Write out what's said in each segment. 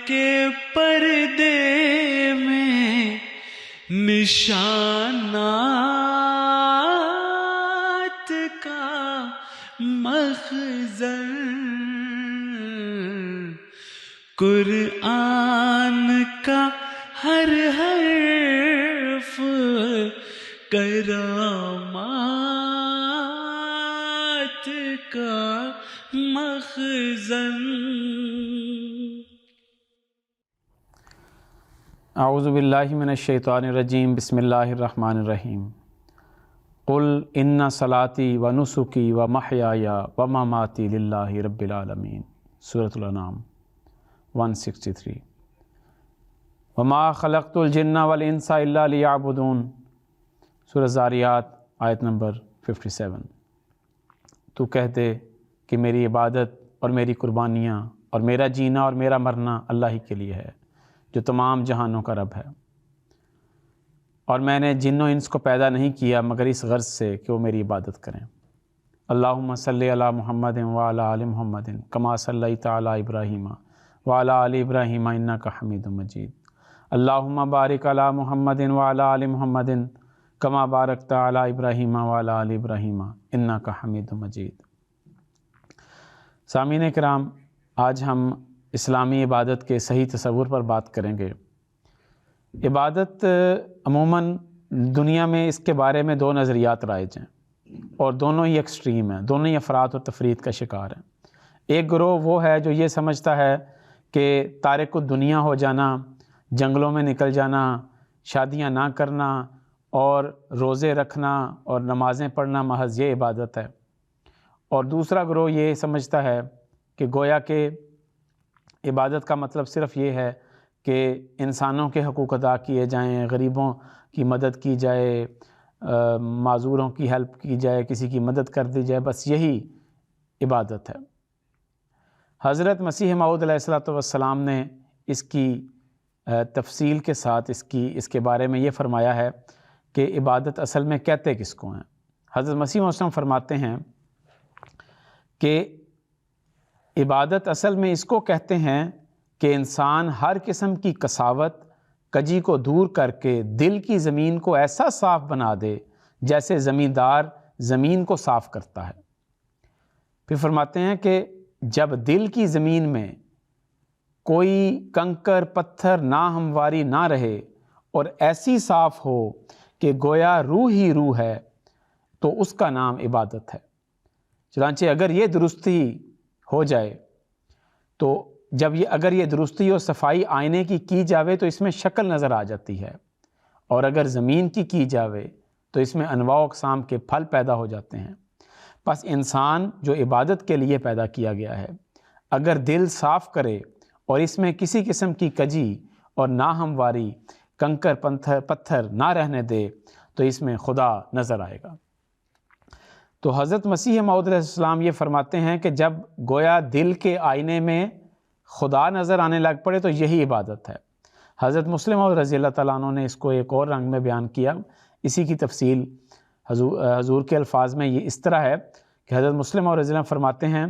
کے پردے میں نشانات کا مخزن، قرآن کا ہر حرف کرامات کا مخزن۔ اعوذ باللہ من الشیطان الرجیم، بسم اللہ الرحمن الرحیم۔ قل ان صلاتی و نسکی و محیای و مماتی للہ رب العالمین، سورۃ الانعام 163۔ وما خلقت الجن والانس الا لیعبدون، سورۃ الذاریات آیت نمبر 57۔ تو کہہ دے کہ میری عبادت اور میری قربانیاں اور میرا جینا اور میرا مرنا اللہ ہی کے لیے ہے، جو تمام جہانوں کا رب ہے، اور میں نے جن و انس کو پیدا نہیں کیا مگر اس غرض سے کہ وہ میری عبادت کریں۔ اللہم صلی علی محمد وعلی آل محمد کما صلیت علی ابراہیم وعلی آل ابراہیم انک حمید مجید۔ اللہم بارک علی محمد وعلی آل محمد کما بارکت علی ابراہیم وعلی آل ابراہیم انک حمید مجید۔ سامعین کرام، آج ہم اسلامی عبادت کے صحیح تصور پر بات کریں گے۔ عبادت عموماً دنیا میں اس کے بارے میں دو نظریات رائج ہیں، اور دونوں ہی ایکسٹریم ہیں، دونوں ہی افراط و تفرید کا شکار ہیں۔ ایک گروہ وہ ہے جو یہ سمجھتا ہے کہ تارک الدنیا ہو جانا، جنگلوں میں نکل جانا، شادیاں نہ کرنا اور روزے رکھنا اور نمازیں پڑھنا محض یہ عبادت ہے۔ اور دوسرا گروہ یہ سمجھتا ہے کہ گویا کہ عبادت کا مطلب صرف یہ ہے کہ انسانوں کے حقوق ادا کیے جائیں، غریبوں کی مدد کی جائے، معذوروں کی ہیلپ کی جائے، کسی کی مدد کر دی جائے، بس یہی عبادت ہے۔ حضرت مسیح موعود علیہ السلام نے اس کی تفصیل کے ساتھ اس کے بارے میں یہ فرمایا ہے کہ عبادت اصل میں کہتے کس کو ہیں۔ حضرت مسیح علیہ السلام فرماتے ہیں کہ عبادت اصل میں اس کو کہتے ہیں کہ انسان ہر قسم کی قساوت کجی کو دور کر کے دل کی زمین کو ایسا صاف بنا دے جیسے زمیندار زمین کو صاف کرتا ہے۔ پھر فرماتے ہیں کہ جب دل کی زمین میں کوئی کنکر پتھر ناہمواری نہ رہے اور ایسی صاف ہو کہ گویا روح ہی روح ہے، تو اس کا نام عبادت ہے۔ چنانچہ اگر یہ درستی ہو جائے تو اگر یہ درستی اور صفائی آئینے کی جاوے تو اس میں شکل نظر آ جاتی ہے، اور اگر زمین کی جاوے تو اس میں انواع و اقسام کے پھل پیدا ہو جاتے ہیں۔ پس انسان جو عبادت کے لیے پیدا کیا گیا ہے، اگر دل صاف کرے اور اس میں کسی قسم کی کجی اور ناہمواری، کنکر پتھر نہ رہنے دے، تو اس میں خدا نظر آئے گا۔ تو حضرت مسیح موعود علیہ السلام یہ فرماتے ہیں کہ جب گویا دل کے آئینے میں خدا نظر آنے لگ پڑے تو یہی عبادت ہے۔ حضرت مسلم موعود رضی اللہ تعالیٰ عنہ نے اس کو ایک اور رنگ میں بیان کیا۔ اسی کی تفصیل حضور کے الفاظ میں یہ اس طرح ہے کہ حضرت مسلم موعود رضی اللہ عنہ فرماتے ہیں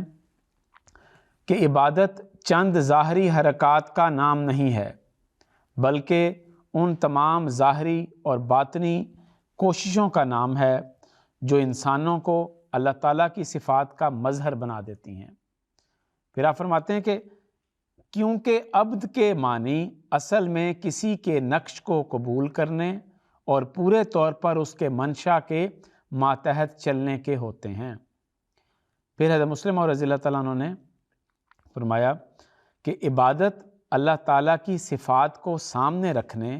کہ عبادت چند ظاہری حرکات کا نام نہیں ہے، بلکہ ان تمام ظاہری اور باطنی کوششوں کا نام ہے جو انسانوں کو اللہ تعالیٰ کی صفات کا مظہر بنا دیتی ہیں۔ پھر آپ فرماتے ہیں کہ کیونکہ عبد کے معنی اصل میں کسی کے نقش کو قبول کرنے اور پورے طور پر اس کے منشا کے ماتحت چلنے کے ہوتے ہیں۔ پھر حضرت مسلم اور رضی اللہ تعالیٰ عنہ نے فرمایا کہ عبادت اللہ تعالیٰ کی صفات کو سامنے رکھنے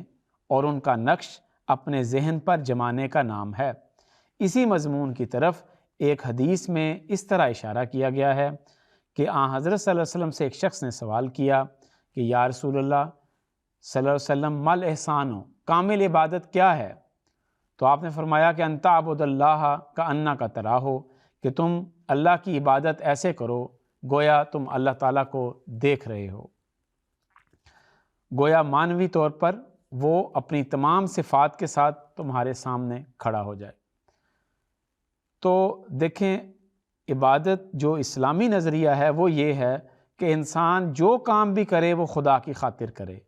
اور ان کا نقش اپنے ذہن پر جمانے کا نام ہے۔ اسی مضمون کی طرف ایک حدیث میں اس طرح اشارہ کیا گیا ہے کہ حضرت صلی اللہ علیہ وسلم سے ایک شخص نے سوال کیا کہ یا رسول اللہ صلی اللہ علیہ وسلم مل احسان ہو، کامل عبادت کیا ہے؟ تو آپ نے فرمایا کہ ان تعبد اللہ کأنک تراہ، کہ تم اللہ کی عبادت ایسے کرو گویا تم اللہ تعالیٰ کو دیکھ رہے ہو۔ گویا معنوی طور پر وہ اپنی تمام صفات کے ساتھ تمہارے سامنے کھڑا ہو جائے۔ تو دیکھیں، عبادت جو اسلامی نظریہ ہے وہ یہ ہے کہ انسان جو کام بھی کرے وہ خدا کی خاطر کرے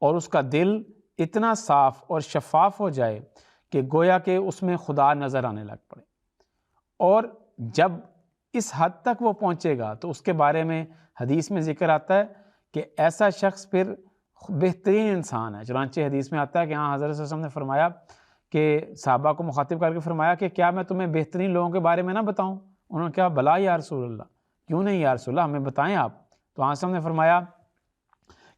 اور اس کا دل اتنا صاف اور شفاف ہو جائے کہ گویا کہ اس میں خدا نظر آنے لگ پڑے. اور جب اس حد تک وہ پہنچے گا تو اس کے بارے میں حدیث میں ذکر آتا ہے کہ ایسا شخص پھر بہترین انسان ہے. چنانچہ حدیث میں آتا ہے کہ ہاں حضرت صلی اللہ علیہ وسلم نے فرمایا کہ صحابہ کو مخاطب کر کے فرمایا کہ کیا میں تمہیں بہترین لوگوں کے بارے میں نہ بتاؤں؟ انہوں نے کہا بلا یا رسول اللہ، کیوں نہیں یا رسول اللہ، ہمیں بتائیں آپ. تو آن صلی اللہ علیہ وسلم نے فرمایا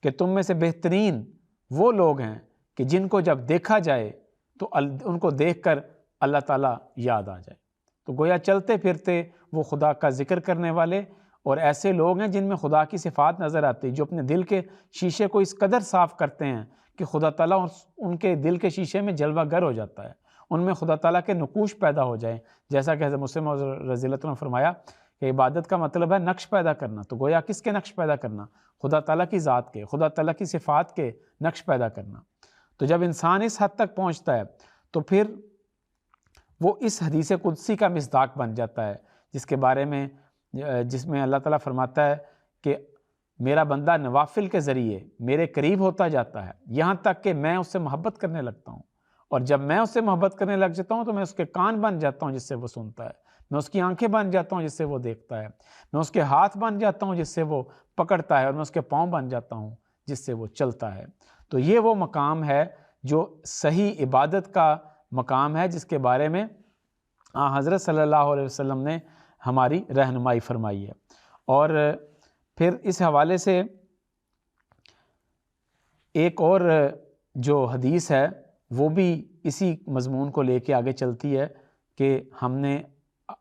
کہ تم میں سے بہترین وہ لوگ ہیں کہ جن کو جب دیکھا جائے تو ان کو دیکھ کر اللہ تعالیٰ یاد آ جائے. تو گویا چلتے پھرتے وہ خدا کا ذکر کرنے والے اور ایسے لوگ ہیں جن میں خدا کی صفات نظر آتی، جو اپنے دل کے شیشے کو اس قدر صاف کرتے ہیں کہ خدا تعالیٰ ان کے دل کے شیشے میں جلوہ گر ہو جاتا ہے، ان میں خدا تعالیٰ کے نقوش پیدا ہو جائیں. جیسا کہ حضرت مسلم رضی اللہ عنہ نے فرمایا کہ عبادت کا مطلب ہے نقش پیدا کرنا. تو گویا کس کے نقش پیدا کرنا؟ خدا تعالیٰ کی ذات کے، خدا تعالیٰ کی صفات کے نقش پیدا کرنا. تو جب انسان اس حد تک پہنچتا ہے تو پھر وہ اس حدیث قدسی کا مصداق بن جاتا ہے جس میں اللہ تعالیٰ فرماتا ہے کہ میرا بندہ نوافل کے ذریعے میرے قریب ہوتا جاتا ہے یہاں تک کہ میں اس سے محبت کرنے لگتا ہوں، اور جب میں اس سے محبت کرنے لگ جاتا ہوں تو میں اس کے کان بن جاتا ہوں جس سے وہ سنتا ہے، میں اس کی آنکھیں بن جاتا ہوں جس سے وہ دیکھتا ہے، میں اس کے ہاتھ بن جاتا ہوں جس سے وہ پکڑتا ہے، اور میں اس کے پاؤں بن جاتا ہوں جس سے وہ چلتا ہے. تو یہ وہ مقام ہے جو صحیح عبادت کا مقام ہے، جس کے بارے میں حضرت صلی اللہ علیہ وسلم نے ہماری رہنمائی فرمائی ہے. اور پھر اس حوالے سے ایک اور جو حدیث ہے وہ بھی اسی مضمون کو لے کے آگے چلتی ہے کہ ہم نے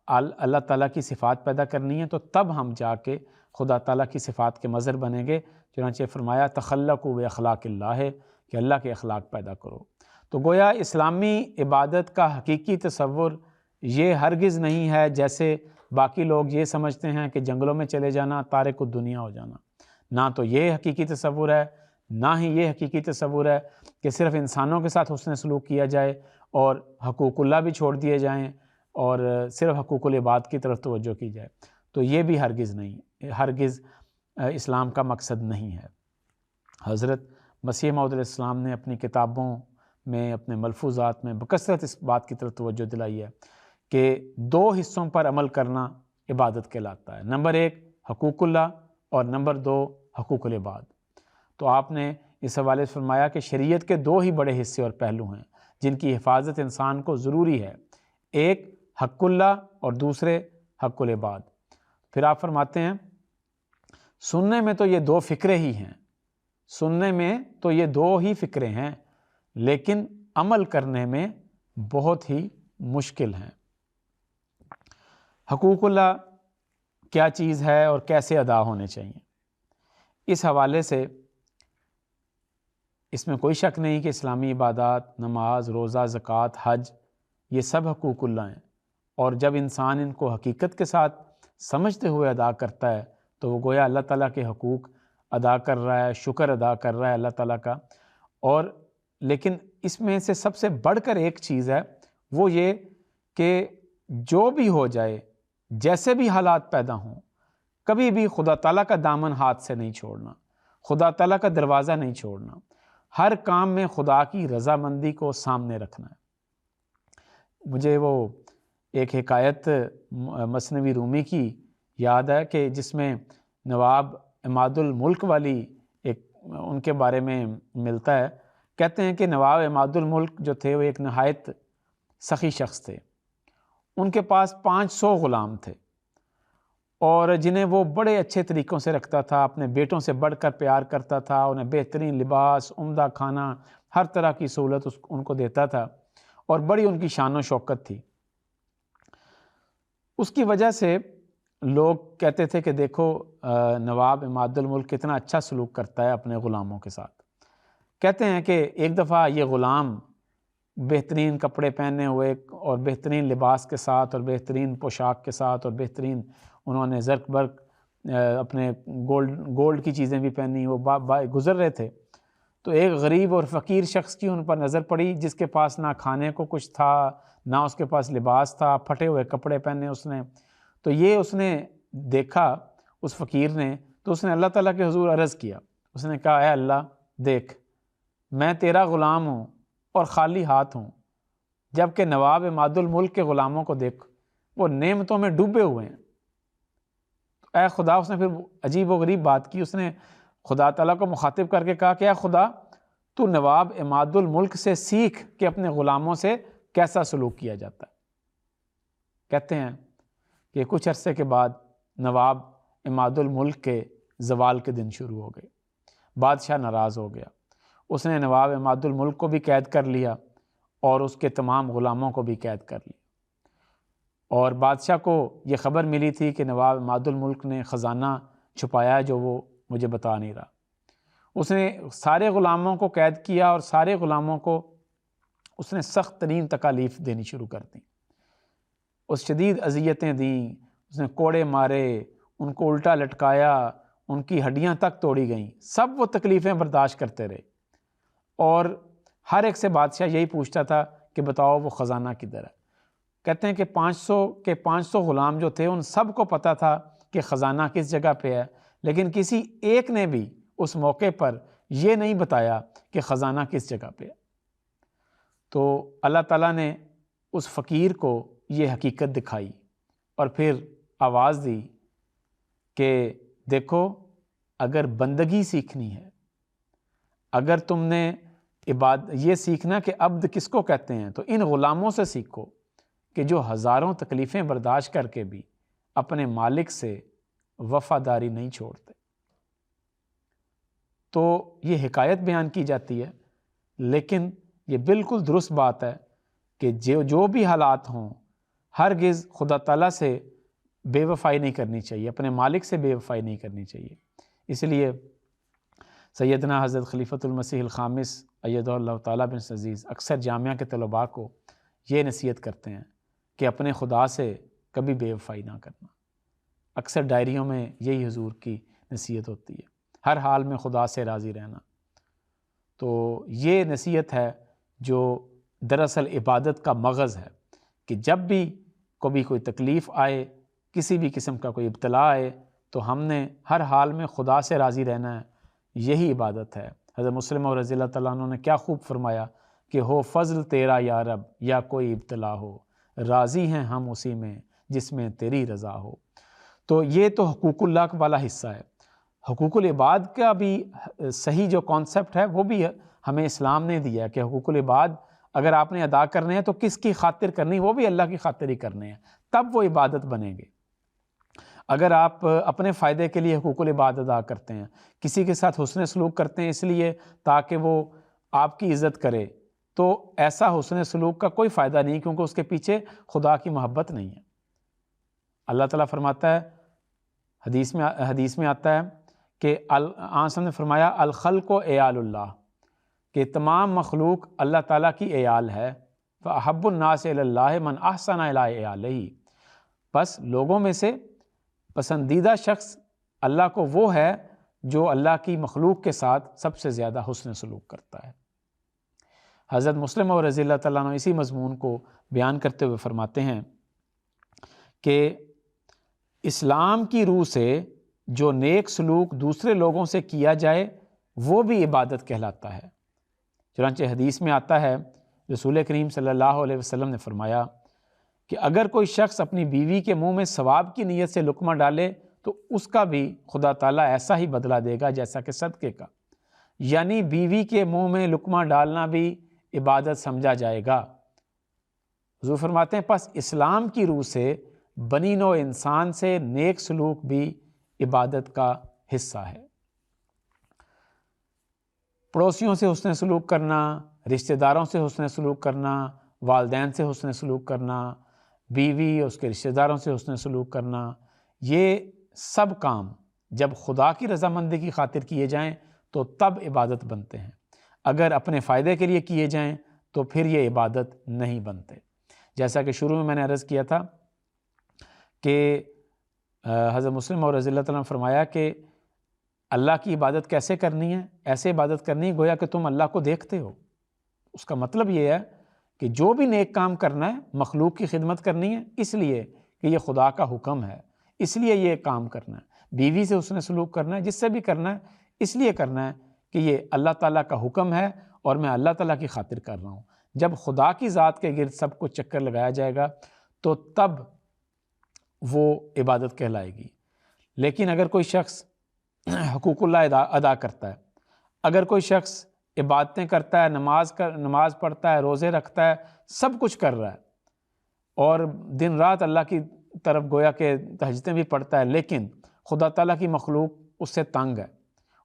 اللہ تعالیٰ کی صفات پیدا کرنی ہے تو تب ہم جا کے خدا تعالیٰ کی صفات کے مظہر بنیں گے. چنانچہ فرمایا تخلقوا باخلاق اللہ ہے کہ اللہ کے اخلاق پیدا کرو. تو گویا اسلامی عبادت کا حقیقی تصور یہ ہرگز نہیں ہے جیسے باقی لوگ یہ سمجھتے ہیں کہ جنگلوں میں چلے جانا، تارک الدنیا ہو جانا. نہ تو یہ حقیقی تصور ہے، نہ ہی یہ حقیقی تصور ہے کہ صرف انسانوں کے ساتھ حسن سلوک کیا جائے اور حقوق اللہ بھی چھوڑ دیے جائیں اور صرف حقوق العباد کی طرف توجہ کی جائے. تو یہ بھی ہرگز نہیں، ہرگز اسلام کا مقصد نہیں ہے. حضرت مسیح موعود علیہ السلام نے اپنی کتابوں میں، اپنے ملفوظات میں بکثرت اس بات کی طرف توجہ دلائی ہے کہ دو حصوں پر عمل کرنا عبادت کہلاتا ہے. نمبر 1 حقوق اللہ اور نمبر 2 حقوق العباد. تو آپ نے اس حوالے سے فرمایا کہ شریعت کے 2 ہی بڑے حصے اور پہلو ہیں جن کی حفاظت انسان کو ضروری ہے، ایک حق اللہ اور دوسرے حق العباد. پھر آپ فرماتے ہیں سننے میں تو یہ 2 فکرے ہی ہیں، سننے میں تو یہ 2 ہی فکرے ہیں، لیکن عمل کرنے میں بہت ہی مشکل ہیں. حقوق اللہ کیا چیز ہے اور کیسے ادا ہونے چاہیے؟ اس حوالے سے اس میں کوئی شک نہیں کہ اسلامی عبادات، نماز، روزہ، زکوٰۃ، حج، یہ سب حقوق اللہ ہیں، اور جب انسان ان کو حقیقت کے ساتھ سمجھتے ہوئے ادا کرتا ہے تو وہ گویا اللہ تعالیٰ کے حقوق ادا کر رہا ہے، شکر ادا کر رہا ہے اللہ تعالیٰ کا. اور لیکن اس میں سے سب سے بڑھ کر ایک چیز ہے، وہ یہ کہ جو بھی ہو جائے، جیسے بھی حالات پیدا ہوں، کبھی بھی خدا تعالیٰ کا دامن ہاتھ سے نہیں چھوڑنا، خدا تعالیٰ کا دروازہ نہیں چھوڑنا. ہر کام میں خدا کی رضامندی کو سامنے رکھنا ہے. مجھے وہ ایک حکایت مثنوی رومی کی یاد ہے کہ جس میں نواب عماد الملک والی ایک ان کے بارے میں ملتا ہے. کہتے ہیں کہ نواب عماد الملک جو تھے وہ ایک نہایت سخی شخص تھے. ان کے پاس 500 غلام تھے اور جنہیں وہ بڑے اچھے طریقوں سے رکھتا تھا، اپنے بیٹوں سے بڑھ کر پیار کرتا تھا، انہیں بہترین لباس، عمدہ کھانا، ہر طرح کی سہولت ان کو دیتا تھا، اور بڑی ان کی شان و شوکت تھی. اس کی وجہ سے لوگ کہتے تھے کہ دیکھو نواب عماد الملک کتنا اچھا سلوک کرتا ہے اپنے غلاموں کے ساتھ. کہتے ہیں کہ ایک دفعہ یہ غلام بہترین کپڑے پہنے ہوئے اور بہترین لباس کے ساتھ اور بہترین پوشاک کے ساتھ اور بہترین انہوں نے زرق برق اپنے گولڈ کی چیزیں بھی پہنی، وہ گزر رہے تھے. تو ایک غریب اور فقیر شخص کی ان پر نظر پڑی جس کے پاس نہ کھانے کو کچھ تھا، نہ اس کے پاس لباس تھا، پھٹے ہوئے کپڑے پہنے اس نے. تو یہ اس نے دیکھا اس فقیر نے تو اس نے اللہ تعالیٰ کے حضور عرض کیا، اس نے کہا اے اللہ دیکھ میں تیرا غلام ہوں اور خالی ہاتھ ہوں، جبکہ نواب عماد الملک کے غلاموں کو دیکھ وہ نعمتوں میں ڈوبے ہوئے ہیں۔ اے خدا، اس نے پھر عجیب و غریب بات کی، اس نے خدا تعالیٰ کو مخاطب کر کے کہا کہ اے خدا تو نواب عماد الملک سے سیکھ کہ اپنے غلاموں سے کیسا سلوک کیا جاتا ہے۔ کہتے ہیں کہ کچھ عرصے کے بعد نواب عماد الملک کے زوال کے دن شروع ہو گئے، بادشاہ ناراض ہو گیا، اس نے نواب عماد الملک کو بھی قید کر لیا اور اس کے تمام غلاموں کو بھی قید کر لیا، اور بادشاہ کو یہ خبر ملی تھی کہ نواب عماد الملک نے خزانہ چھپایا ہے جو وہ مجھے بتا نہیں رہا۔ اس نے سارے غلاموں کو قید کیا اور سارے غلاموں کو اس نے سخت ترین تکالیف دینی شروع کر دیں، اس شدید اذیتیں دیں، اس نے کوڑے مارے، ان کو الٹا لٹکایا، ان کی ہڈیاں تک توڑی گئیں، سب وہ تکلیفیں برداشت کرتے رہے، اور ہر ایک سے بادشاہ یہی پوچھتا تھا کہ بتاؤ وہ خزانہ کدھر ہے۔ کہتے ہیں کہ 500 غلام جو تھے ان سب کو پتہ تھا کہ خزانہ کس جگہ پہ ہے، لیکن کسی ایک نے بھی اس موقع پر یہ نہیں بتایا کہ خزانہ کس جگہ پہ ہے۔ تو اللہ تعالیٰ نے اس فقیر کو یہ حقیقت دکھائی اور پھر آواز دی کہ دیکھو اگر بندگی سیکھنی ہے، اگر تم نے یہ سیکھنا کہ عبد کس کو کہتے ہیں، تو ان غلاموں سے سیکھو کہ جو ہزاروں تکلیفیں برداشت کر کے بھی اپنے مالک سے وفاداری نہیں چھوڑتے۔ تو یہ حکایت بیان کی جاتی ہے، لیکن یہ بالکل درست بات ہے کہ جو بھی حالات ہوں ہرگز خدا تعالیٰ سے بے وفائی نہیں کرنی چاہیے، اپنے مالک سے بے وفائی نہیں کرنی چاہیے۔ اس لیے سیدنا حضرت خلیفۃ المسیح الخامس ایدہ اللہ تعالیٰ بن عزیز اکثر جامعہ کے طلباء کو یہ نصیحت کرتے ہیں کہ اپنے خدا سے کبھی بے وفائی نہ کرنا۔ اکثر ڈائریوں میں یہی حضور کی نصیحت ہوتی ہے، ہر حال میں خدا سے راضی رہنا۔ تو یہ نصیحت ہے جو دراصل عبادت کا مغز ہے کہ جب بھی کبھی کوئی تکلیف آئے، کسی بھی قسم کا کوئی ابتلا آئے، تو ہم نے ہر حال میں خدا سے راضی رہنا ہے، یہی عبادت ہے۔ حضرت مسلم اور رضی اللہ تعالیٰ عنہ نے کیا خوب فرمایا کہ ہو فضل تیرا یا رب یا کوئی ابتلا ہو، راضی ہیں ہم اسی میں جس میں تیری رضا ہو۔ تو یہ تو حقوق اللہ والا حصہ ہے۔ حقوق العباد کا بھی صحیح جو کانسیپٹ ہے وہ بھی ہمیں اسلام نے دیا ہے کہ حقوق العباد اگر آپ نے ادا کرنے ہیں تو کس کی خاطر کرنی، وہ بھی اللہ کی خاطر ہی کرنے ہیں، تب وہ عبادت بنیں گے۔ اگر آپ اپنے فائدے کے لیے حقوق العباد ادا کرتے ہیں، کسی کے ساتھ حسن سلوک کرتے ہیں اس لیے تاکہ وہ آپ کی عزت کرے، تو ایسا حسن سلوک کا کوئی فائدہ نہیں، کیونکہ اس کے پیچھے خدا کی محبت نہیں ہے۔ اللہ تعالیٰ فرماتا ہے، حدیث میں آتا ہے کہ آن نے فرمایا الخلق عیال اللہ، کہ تمام مخلوق اللہ تعالیٰ کی عیال ہے۔ فَأَحَبُّ النَّاسِ إِلَى اللَّهِ مَنْ أَحْسَنَ إِلَىٰ عِيَالِهِ، بس لوگوں میں سے پسندیدہ شخص اللہ کو وہ ہے جو اللہ کی مخلوق کے ساتھ سب سے زیادہ حسن سلوک کرتا ہے۔ حضرت مسلم اور رضی اللہ تعالیٰ عنہ اسی مضمون کو بیان کرتے ہوئے فرماتے ہیں کہ اسلام کی روح سے جو نیک سلوک دوسرے لوگوں سے کیا جائے وہ بھی عبادت کہلاتا ہے۔ چنانچہ حدیث میں آتا ہے، رسول کریم صلی اللہ علیہ وسلم نے فرمایا کہ اگر کوئی شخص اپنی بیوی کے منہ میں ثواب کی نیت سے لقمہ ڈالے تو اس کا بھی خدا تعالیٰ ایسا ہی بدلہ دے گا جیسا کہ صدقے کا، یعنی بیوی کے منہ میں لقمہ ڈالنا بھی عبادت سمجھا جائے گا۔ حضور فرماتے ہیں پس اسلام کی روح سے بنی نوع انسان سے نیک سلوک بھی عبادت کا حصہ ہے۔ پڑوسیوں سے حسن سلوک کرنا، رشتہ داروں سے حسن سلوک کرنا، والدین سے حسن سلوک کرنا، بیوی اور اس کے رشتہ داروں سے حسن سلوک کرنا، یہ سب کام جب خدا کی رضامندی کی خاطر کیے جائیں تو تب عبادت بنتے ہیں، اگر اپنے فائدے کے لیے کیے جائیں تو پھر یہ عبادت نہیں بنتے۔ جیسا کہ شروع میں میں نے عرض کیا تھا کہ حضرت مسلم اور رضی اللہ تعالیٰ نے فرمایا کہ اللہ کی عبادت کیسے کرنی ہے؟ ایسے عبادت کرنی ہے گویا کہ تم اللہ کو دیکھتے ہو۔ اس کا مطلب یہ ہے کہ جو بھی نیک کام کرنا ہے، مخلوق کی خدمت کرنی ہے، اس لیے کہ یہ خدا کا حکم ہے، اس لیے یہ کام کرنا ہے۔ بیوی سے اس نے سلوک کرنا ہے، جس سے بھی کرنا ہے اس لیے کرنا ہے کہ یہ اللہ تعالیٰ کا حکم ہے اور میں اللہ تعالیٰ کی خاطر کر رہا ہوں۔ جب خدا کی ذات کے گرد سب کو چکر لگایا جائے گا تو تب وہ عبادت کہلائے گی۔ لیکن اگر کوئی شخص حقوق اللہ ادا کرتا ہے، اگر کوئی شخص عبادتیں کرتا ہے، نماز پڑھتا ہے، روزے رکھتا ہے، سب کچھ کر رہا ہے اور دن رات اللہ کی طرف گویا کہ تہجدیں بھی پڑھتا ہے، لیکن خدا تعالیٰ کی مخلوق اس سے تنگ ہے،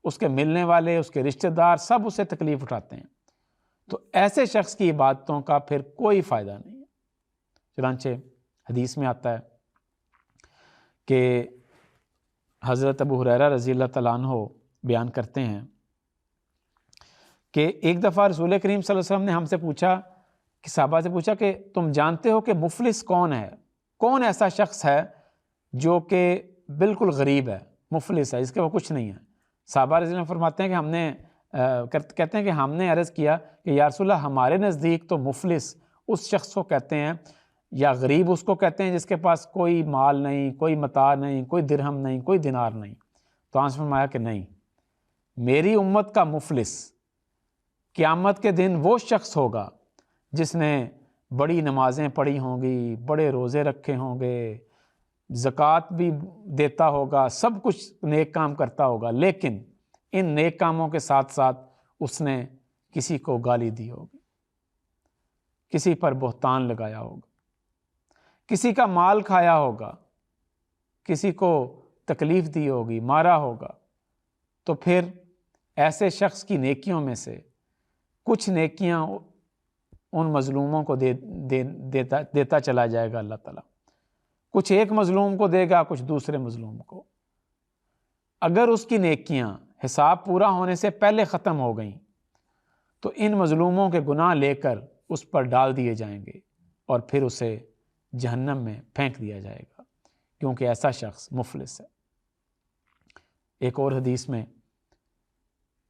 اس کے ملنے والے، اس کے رشتہ دار سب اس سے تکلیف اٹھاتے ہیں، تو ایسے شخص کی عبادتوں کا پھر کوئی فائدہ نہیں ہے۔ چنانچہ حدیث میں آتا ہے کہ حضرت ابو ہریرہ رضی اللہ تعالیٰ عنہ بیان کرتے ہیں کہ ایک دفعہ رسول کریم صلی اللہ علیہ وسلم نے ہم سے پوچھا کہ صحابہ سے پوچھا کہ تم جانتے ہو کہ مفلس کون ہے؟ کون ایسا شخص ہے جو کہ بالکل غریب ہے، مفلس ہے، اس کے وہ کچھ نہیں ہے؟ صحابہ رضی اللہ عنہ فرماتے ہیں کہ کہتے ہیں کہ ہم نے عرض کیا کہ یا رسول اللہ ہمارے نزدیک تو مفلس اس شخص کو کہتے ہیں یا غریب اس کو کہتے ہیں جس کے پاس کوئی مال نہیں، کوئی متاع نہیں، کوئی درہم نہیں، کوئی دینار نہیں۔ تو آپ نے فرمایا کہ نہیں، میری امت کا مفلس قیامت کے دن وہ شخص ہوگا جس نے بڑی نمازیں پڑھی ہوں گی، بڑے روزے رکھے ہوں گے، زکوٰۃ بھی دیتا ہوگا، سب کچھ نیک کام کرتا ہوگا، لیکن ان نیک کاموں کے ساتھ ساتھ اس نے کسی کو گالی دی ہوگی، کسی پر بہتان لگایا ہوگا، کسی کا مال کھایا ہوگا، کسی کو تکلیف دی ہوگی، مارا ہوگا، تو پھر ایسے شخص کی نیکیوں میں سے کچھ نیکیاں ان مظلوموں کو دیتا چلا جائے گا اللہ تعالیٰ، کچھ ایک مظلوم کو دے گا، کچھ دوسرے مظلوم کو۔ اگر اس کی نیکیاں حساب پورا ہونے سے پہلے ختم ہو گئیں تو ان مظلوموں کے گناہ لے کر اس پر ڈال دیے جائیں گے اور پھر اسے جہنم میں پھینک دیا جائے گا، کیونکہ ایسا شخص مفلس ہے۔ ایک اور حدیث میں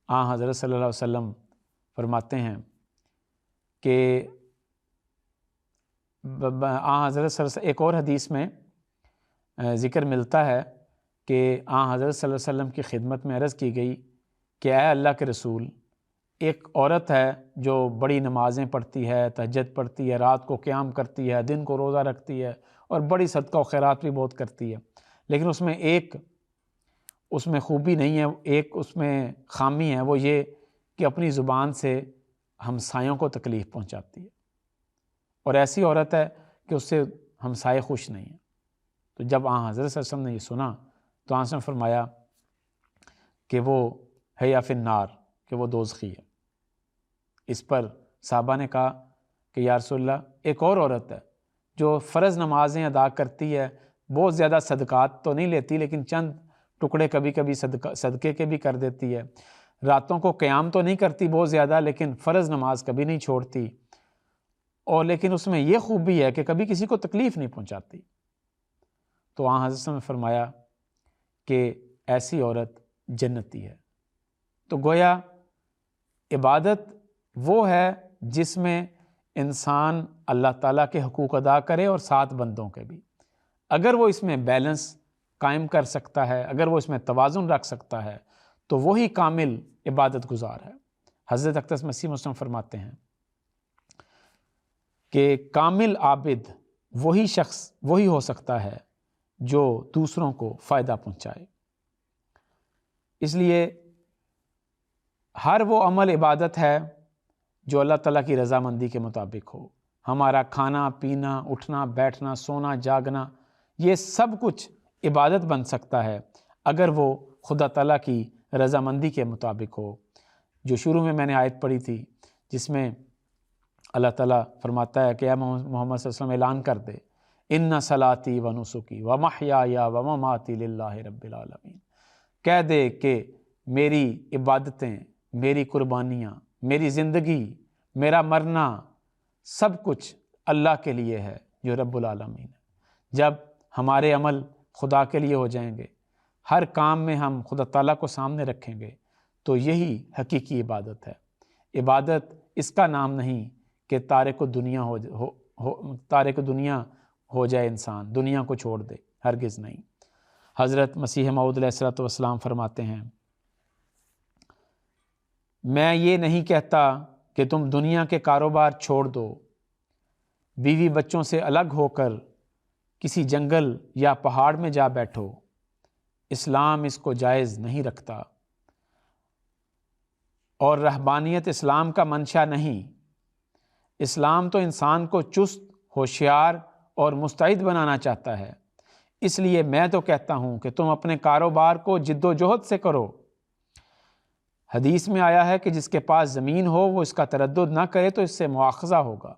حضرت صلی اللہ علیہ وسلم فرماتے ہیں کہ حضرت ایک اور حدیث میں ذکر ملتا ہے کہ حضرت صلی اللہ علیہ وسلم کی خدمت میں عرض کی گئی کہ اے اللہ کے رسول، ایک عورت ہے جو بڑی نمازیں پڑھتی ہے، تہجد پڑھتی ہے، رات کو قیام کرتی ہے، دن کو روزہ رکھتی ہے اور بڑی صدقہ و خیرات بھی بہت کرتی ہے، لیکن اس میں خوبی نہیں ہے، ایک اس میں خامی ہے، وہ یہ کہ اپنی زبان سے ہمسایوں کو تکلیف پہنچاتی ہے، اور ایسی عورت ہے کہ اس سے ہمسائے خوش نہیں ہیں۔ تو جب حضرت صلی اللہ علیہ وسلم نے یہ سنا تو آپ نے فرمایا کہ وہ ہے یا فی النار، کہ وہ دوزخی ہے۔ اس پر صحابہ نے کہا کہ یا رسول اللہ ایک اور عورت ہے جو فرض نمازیں ادا کرتی ہے، بہت زیادہ صدقات تو نہیں لیتی لیکن چند ٹکڑے کبھی کبھی صدقے کے بھی کر دیتی ہے، راتوں کو قیام تو نہیں کرتی بہت زیادہ لیکن فرض نماز کبھی نہیں چھوڑتی، اور لیکن اس میں یہ خوبی ہے کہ کبھی کسی کو تکلیف نہیں پہنچاتی۔ تو حضرت نے فرمایا کہ ایسی عورت جنتی ہے۔ تو گویا عبادت وہ ہے جس میں انسان اللہ تعالیٰ کے حقوق ادا کرے اور ساتھ بندوں کے بھی۔ اگر وہ اس میں بیلنس قائم کر سکتا ہے، اگر وہ اس میں توازن رکھ سکتا ہے تو وہی کامل عبادت گزار ہے۔ حضرت اقدس مسیح موعود فرماتے ہیں کہ کامل عابد وہی شخص وہی ہو سکتا ہے جو دوسروں کو فائدہ پہنچائے۔ اس لیے ہر وہ عمل عبادت ہے جو اللہ تعالیٰ کی رضامندی کے مطابق ہو۔ ہمارا کھانا پینا، اٹھنا بیٹھنا، سونا جاگنا، یہ سب کچھ عبادت بن سکتا ہے اگر وہ خدا تعالیٰ کی رضامندی کے مطابق ہو۔ جو شروع میں نے آیت پڑھی تھی جس میں اللہ تعالیٰ فرماتا ہے کہ اے محمد صلی اللہ علیہ وسلم اعلان کر دے، ان صلاتی و نسکی و محیای و مماتی للہ رب العالمین، کہہ دے کہ میری عبادتیں، میری قربانیاں، میری زندگی، میرا مرنا، سب کچھ اللہ کے لیے ہے جو رب العالمین ہے۔ جب ہمارے عمل خدا کے لیے ہو جائیں گے، ہر کام میں ہم خدا تعالیٰ کو سامنے رکھیں گے، تو یہی حقیقی عبادت ہے۔ عبادت اس کا نام نہیں کہ تارک دنیا ہو جائے انسان، دنیا کو چھوڑ دے، ہرگز نہیں۔ حضرت مسیح موعود علیہ الصلوۃ والسلام فرماتے ہیں میں یہ نہیں کہتا کہ تم دنیا کے کاروبار چھوڑ دو، بیوی بچوں سے الگ ہو کر کسی جنگل یا پہاڑ میں جا بیٹھو، اسلام اس کو جائز نہیں رکھتا، اور رہبانیت اسلام کا منشا نہیں۔ اسلام تو انسان کو چست، ہوشیار اور مستعد بنانا چاہتا ہے، اس لیے میں تو کہتا ہوں کہ تم اپنے کاروبار کو جد و جہد سے کرو۔ حدیث میں آیا ہے کہ جس کے پاس زمین ہو وہ اس کا تردد نہ کرے تو اس سے مواخذہ ہوگا۔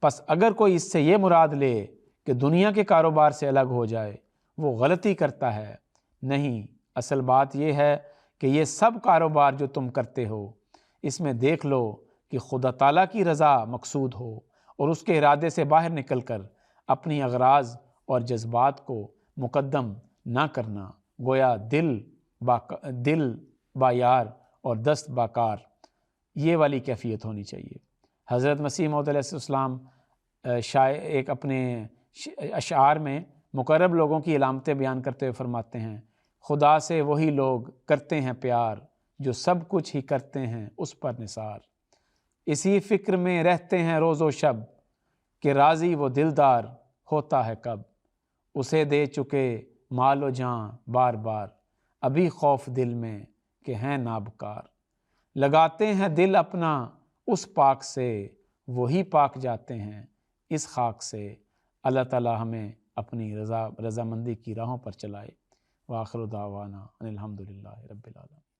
پس اگر کوئی اس سے یہ مراد لے کہ دنیا کے کاروبار سے الگ ہو جائے، وہ غلطی کرتا ہے۔ نہیں، اصل بات یہ ہے کہ یہ سب کاروبار جو تم کرتے ہو اس میں دیکھ لو کہ خدا تعالیٰ کی رضا مقصود ہو، اور اس کے ارادے سے باہر نکل کر اپنی اغراض اور جذبات کو مقدم نہ کرنا، گویا دل با یار اور دست با کار، یہ والی کیفیت ہونی چاہیے۔ حضرت مسیح موعود علیہ السلام ایک اپنے اشعار میں مقرب لوگوں کی علامتیں بیان کرتے ہوئے فرماتے ہیں خدا سے وہی لوگ کرتے ہیں پیار، جو سب کچھ ہی کرتے ہیں اس پر نثار، اسی فکر میں رہتے ہیں روز و شب، کہ راضی وہ دلدار ہوتا ہے کب، اسے دے چکے مال و جاں بار بار، ابھی خوف دل میں کہ ہیں نابکار، لگاتے ہیں دل اپنا اس پاک سے، وہی پاک جاتے ہیں اس خاک سے۔ اللہ تعالی ہمیں اپنی رضامندی کی راہوں پر چلائے۔ وآخر دعوانا ان الحمد للہ رب العالمین۔